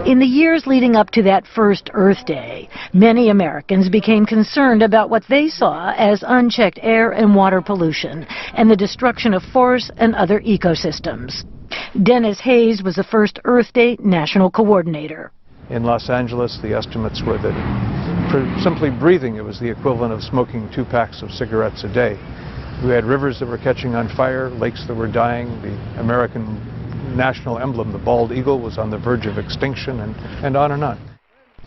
In the years leading up to that first Earth Day, many Americans became concerned about what they saw as unchecked air and water pollution and the destruction of forests and other ecosystems. Dennis Hayes was the first Earth Day national coordinator. In Los Angeles, the estimates were that for simply breathing, it was the equivalent of smoking 2 packs of cigarettes a day. We had rivers that were catching on fire, lakes that were dying. The American national emblem, the bald eagle, was on the verge of extinction, and on and on.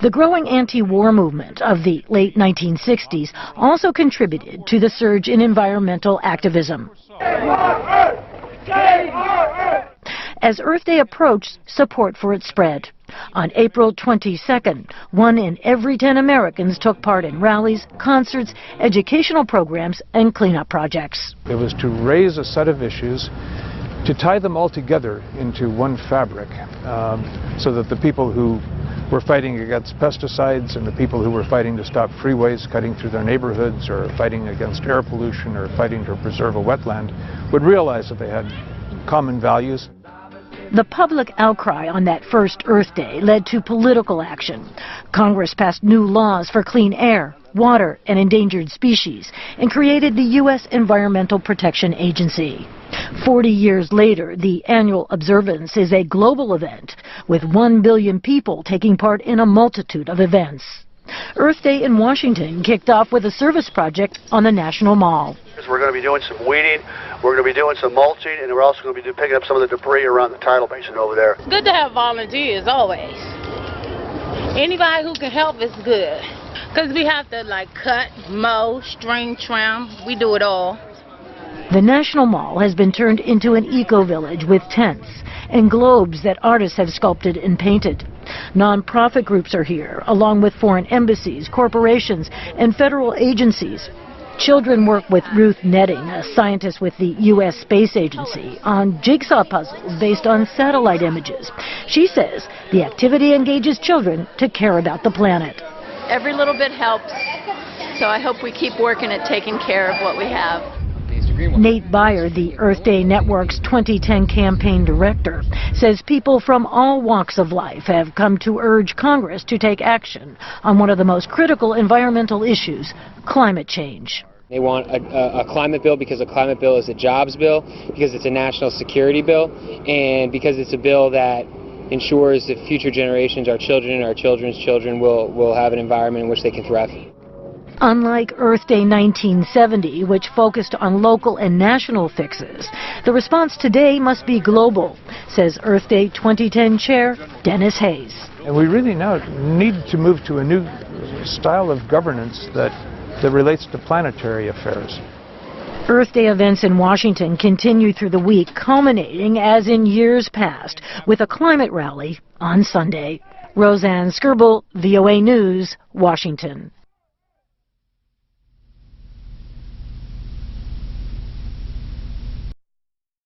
The growing anti-war movement of the late 1960s also contributed to the surge in environmental activism. As Earth Day approached, support for it spread. On April 22nd, 1 in every 10 Americans took part in rallies, concerts, educational programs, and cleanup projects. It was to raise a set of issues, to tie them all together into one fabric, so that the people who were fighting against pesticides and the people who were fighting to stop freeways cutting through their neighborhoods, or fighting against air pollution, or fighting to preserve a wetland, would realize that they had common values. The public outcry on that first Earth Day led to political action. Congress passed new laws for clean air, water, and endangered species, and created the U.S. Environmental Protection Agency. 40 years later, the annual observance is a global event, with 1 billion people taking part in a multitude of events. Earth Day in Washington kicked off with a service project on the National Mall. We're going to be doing some weeding, we're going to be doing some mulching, and we're also going to be picking up some of the debris around the tidal basin over there. It's good to have volunteers always. Anybody who can help is good, because we have to cut, mow, string trim, we do it all. The National Mall has been turned into an eco-village with tents and globes that artists have sculpted and painted. Non-profit groups are here, along with foreign embassies, corporations, and federal agencies. Children work with Ruth Netting, a scientist with the U.S. Space Agency, on jigsaw puzzles based on satellite images. She says the activity engages children to care about the planet. Every little bit helps, so I hope we keep working at taking care of what we have. Nate Beyer, the Earth Day Network's 2010 campaign director, says people from all walks of life have come to urge Congress to take action on one of the most critical environmental issues, climate change. They want a climate bill because a climate bill is a jobs bill, because it's a national security bill, and because it's a bill that ensures that future generations, our children and our children's children, will have an environment in which they can thrive. Unlike Earth Day 1970, which focused on local and national fixes, the response today must be global, says Earth Day 2010 Chair Dennis Hayes. And we really now need to move to a new style of governance that relates to planetary affairs. Earth Day events in Washington continue through the week, culminating, as in years past, with a climate rally on Sunday. Roseanne Skirbel, VOA News, Washington.